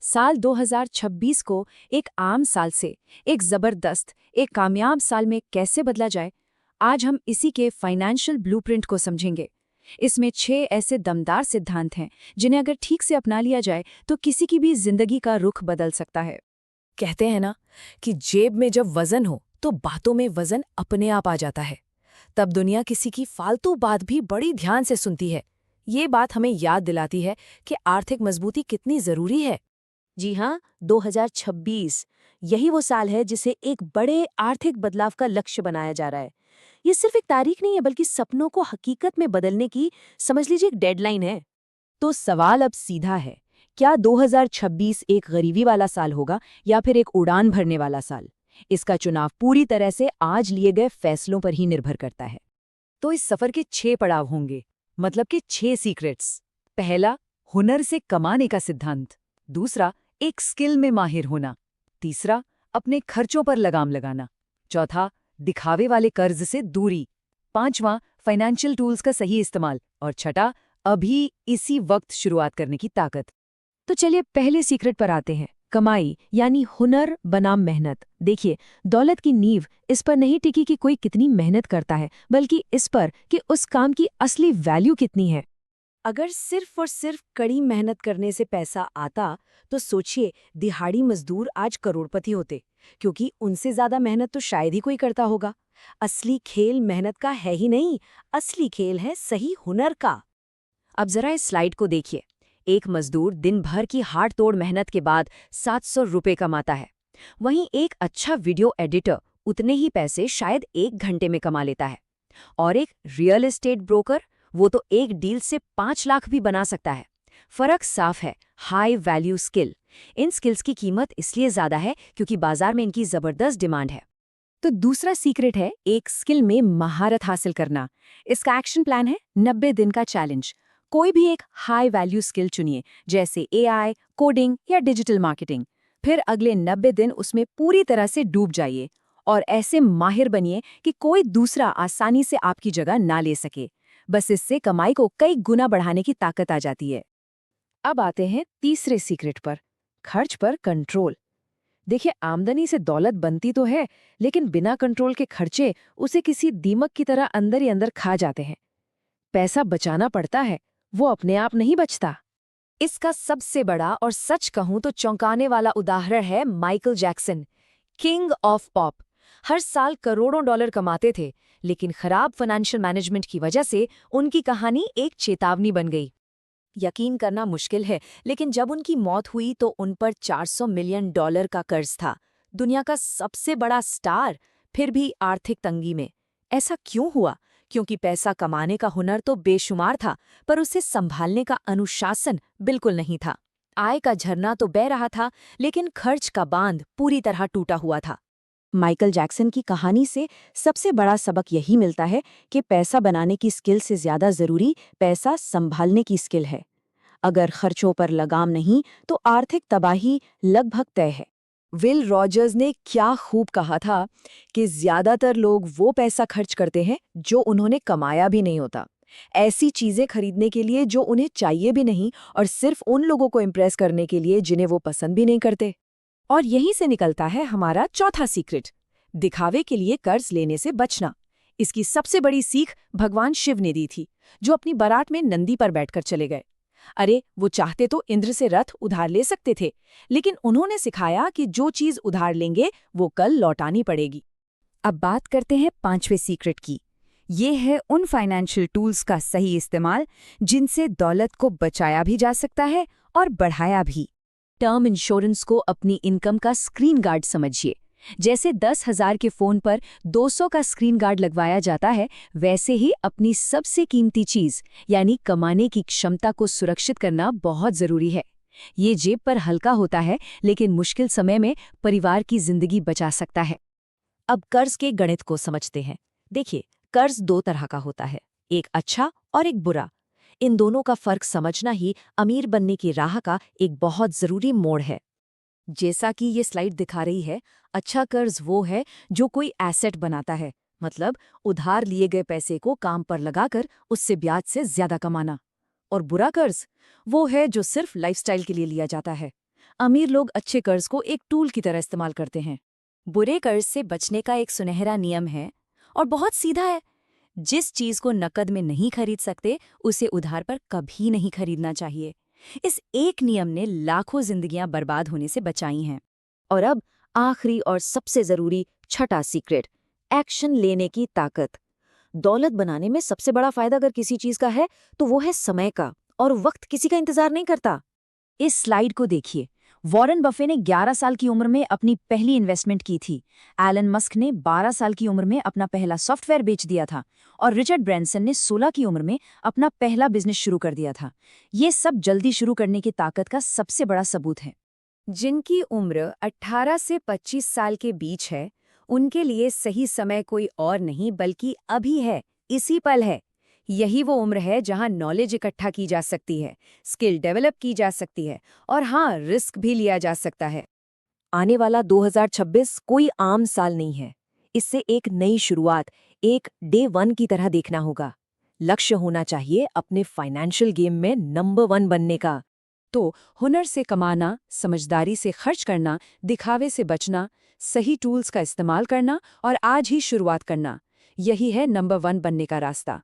साल 2026 को एक आम साल से एक जबरदस्त, एक कामयाब साल में कैसे बदला जाए, आज हम इसी के फाइनेंशियल ब्लूप्रिंट को समझेंगे। इसमें 6 ऐसे दमदार सिद्धांत हैं जिन्हें अगर ठीक से अपना लिया जाए तो किसी की भी जिंदगी का रुख बदल सकता है। कहते हैं ना कि जेब में जब वजन हो तो बातों में वजन अपने आप आ जाता है। तब दुनिया किसी की फालतू बात भी बड़ी ध्यान से सुनती है। ये बात हमें याद दिलाती है कि आर्थिक मजबूती कितनी जरूरी है। जी हाँ, 2026 यही वो साल है जिसे एक बड़े आर्थिक बदलाव का लक्ष्य बनाया जा रहा है। ये सिर्फ एक तारीख नहीं है, बल्कि सपनों को हकीकत में बदलने की, समझ लीजिए, एक डेडलाइन है। तो सवाल अब सीधा है, क्या 2026 एक गरीबी वाला साल होगा या फिर एक उड़ान भरने वाला साल? इसका चुनाव पूरी तरह से आज लिए गए फैसलों पर ही निर्भर करता है। तो इस सफर के 6 पड़ाव होंगे, मतलब कि 6 सीक्रेट्स। पहला, हुनर से कमाने का सिद्धांत। दूसरा, एक स्किल में माहिर होना। तीसरा, अपने खर्चों पर लगाम लगाना। चौथा, दिखावे वाले कर्ज से दूरी। पांचवां, फाइनेंशियल टूल्स का सही इस्तेमाल। और छठा, अभी इसी वक्त शुरुआत करने की ताकत। तो चलिए पहले सीक्रेट पर आते हैं, कमाई यानी हुनर बनाम मेहनत। देखिए, दौलत की नींव इस पर नहीं टिकी कि कोई कितनी मेहनत करता है, बल्कि इस पर कि उस काम की असली वैल्यू कितनी है। अगर सिर्फ और सिर्फ कड़ी मेहनत करने से पैसा आता तो सोचिए, दिहाड़ी मजदूर आज करोड़पति होते, क्योंकि उनसे ज्यादा मेहनत तो शायद ही कोई करता होगा। असली खेल मेहनत का है ही नहीं, असली खेल है सही हुनर का। अब जरा इस स्लाइड को देखिए। एक मजदूर दिन भर की हाड़ तोड़ मेहनत के बाद 700 रुपये कमाता है। वहीं एक अच्छा वीडियो एडिटर उतने ही पैसे शायद 1 घंटे में कमा लेता है। और एक रियल एस्टेट ब्रोकर, वो तो एक डील से 5 लाख भी बना सकता है। फर्क साफ है, हाई वैल्यू स्किल। इन स्किल्स की कीमत इसलिए ज्यादा है क्योंकि बाजार में इनकी जबरदस्त डिमांड है। तो दूसरा सीक्रेट है एक स्किल में महारत हासिल करना। इसका एक्शन प्लान है 90 दिन का चैलेंज। कोई भी एक हाई वैल्यू स्किल चुनिए, जैसे एआई, कोडिंग या डिजिटल मार्केटिंग। फिर अगले 90 दिन उसमें पूरी तरह से डूब जाइए और ऐसे माहिर बनिए कि कोई दूसरा आसानी से आपकी जगह ना ले सके। बस इससे कमाई को कई गुना बढ़ाने की ताकत आ जाती है। अब आते हैं तीसरे सीक्रेट पर, खर्च पर कंट्रोल। देखिए, आमदनी से दौलत बनती तो है, लेकिन बिना कंट्रोल के खर्चे उसे किसी दीमक की तरह अंदर ही अंदर खा जाते हैं। पैसा बचाना पड़ता है, वो अपने आप नहीं बचता। इसका सबसे बड़ा और सच कहूं तो चौंकाने वाला उदाहरण है Michael Jackson, king of pop. हर साल करोड़ों डॉलर कमाते थे, लेकिन खराब फाइनेंशियल मैनेजमेंट की वजह से उनकी कहानी एक चेतावनी बन गई। यकीन करना मुश्किल है, लेकिन जब उनकी मौत हुई तो उन पर $400 मिलियन का कर्ज था। दुनिया का सबसे बड़ा स्टार, फिर भी आर्थिक तंगी में। ऐसा क्यों हुआ? क्योंकि पैसा कमाने का हुनर तो बेशुमार था, पर उसे संभालने का अनुशासन बिल्कुल नहीं था। आय का झरना तो बह रहा था, लेकिन खर्च का बांध पूरी तरह टूटा हुआ था। माइकल जैक्सन की कहानी से सबसे बड़ा सबक यही मिलता है कि पैसा बनाने की स्किल से ज्यादा जरूरी पैसा संभालने की स्किल है। अगर खर्चों पर लगाम नहीं तो आर्थिक तबाही लगभग तय है। विल रॉजर्स ने क्या खूब कहा था कि ज्यादातर लोग वो पैसा खर्च करते हैं जो उन्होंने कमाया भी नहीं होता, ऐसी चीजें खरीदने के लिए जो उन्हें चाहिए भी नहीं, और सिर्फ उन लोगों को इम्प्रेस करने के लिए जिन्हें वो पसंद भी नहीं करते। और यहीं से निकलता है हमारा चौथा सीक्रेट, दिखावे के लिए कर्ज लेने से बचना। इसकी सबसे बड़ी सीख भगवान शिव ने दी थी, जो अपनी बारात में नंदी पर बैठकर चले गए। अरे, वो चाहते तो इंद्र से रथ उधार ले सकते थे, लेकिन उन्होंने सिखाया कि जो चीज उधार लेंगे वो कल लौटानी पड़ेगी। अब बात करते हैं पांचवें सीक्रेट की। ये है उन फाइनेंशियल टूल्स का सही इस्तेमाल जिनसे दौलत को बचाया भी जा सकता है और बढ़ाया भी। टर्म इंश्योरेंस को अपनी इनकम का स्क्रीन गार्ड समझिए। जैसे 10,000 के फोन पर 200 का स्क्रीन गार्ड लगवाया जाता है, वैसे ही अपनी सबसे कीमती चीज यानी कमाने की क्षमता को सुरक्षित करना बहुत जरूरी है। ये जेब पर हल्का होता है, लेकिन मुश्किल समय में परिवार की जिंदगी बचा सकता है। अब कर्ज के गणित को समझते हैं। देखिए, कर्ज 2 तरह का होता है, एक अच्छा और एक बुरा। इन दोनों का फर्क समझना ही अमीर बनने की राह का एक बहुत जरूरी मोड़ है। जैसा कि ये स्लाइड दिखा रही है, अच्छा कर्ज वो है जो कोई एसेट बनाता है, मतलब उधार लिए गए पैसे को काम पर लगाकर उससे ब्याज से ज्यादा कमाना। और बुरा कर्ज वो है जो सिर्फ लाइफस्टाइल के लिए लिया जाता है। अमीर लोग अच्छे कर्ज को एक टूल की तरह इस्तेमाल करते हैं। बुरे कर्ज से बचने का एक सुनहरा नियम है और बहुत सीधा है। जिस चीज को नकद में नहीं खरीद सकते उसे उधार पर कभी नहीं खरीदना चाहिए। इस एक नियम ने लाखों जिंदगियां बर्बाद होने से बचाई हैं। और अब आखिरी और सबसे जरूरी छठा सीक्रेट, एक्शन लेने की ताकत। दौलत बनाने में सबसे बड़ा फायदा अगर किसी चीज का है तो वो है समय का, और वक्त किसी का इंतजार नहीं करता। इस स्लाइड को देखिए। वॉरेन बफे ने 11 साल की उम्र में अपनी पहली इन्वेस्टमेंट की थी। एलन मस्क ने 12 साल की उम्र में अपना पहला सॉफ्टवेयर बेच दिया था। और रिचर्ड ब्रैंसन ने 16 की उम्र में अपना पहला बिजनेस शुरू कर दिया था। ये सब जल्दी शुरू करने की ताकत का सबसे बड़ा सबूत है। जिनकी उम्र 18 से 25 साल के बीच है, उनके लिए सही समय कोई और नहीं बल्कि अभी है, इसी पल है। यही वो उम्र है जहां नॉलेज इकट्ठा की जा सकती है, स्किल डेवलप की जा सकती है और हाँ, रिस्क भी लिया जा सकता है। आने वाला 2026 कोई आम साल नहीं है। इससे एक नई शुरुआत, एक डे 1 की तरह देखना होगा। लक्ष्य होना चाहिए अपने फाइनेंशियल गेम में नंबर 1 बनने का। तो हुनर से कमाना, समझदारी से खर्च करना, दिखावे से बचना, सही टूल्स का इस्तेमाल करना और आज ही शुरुआत करना, यही है नंबर 1 बनने का रास्ता।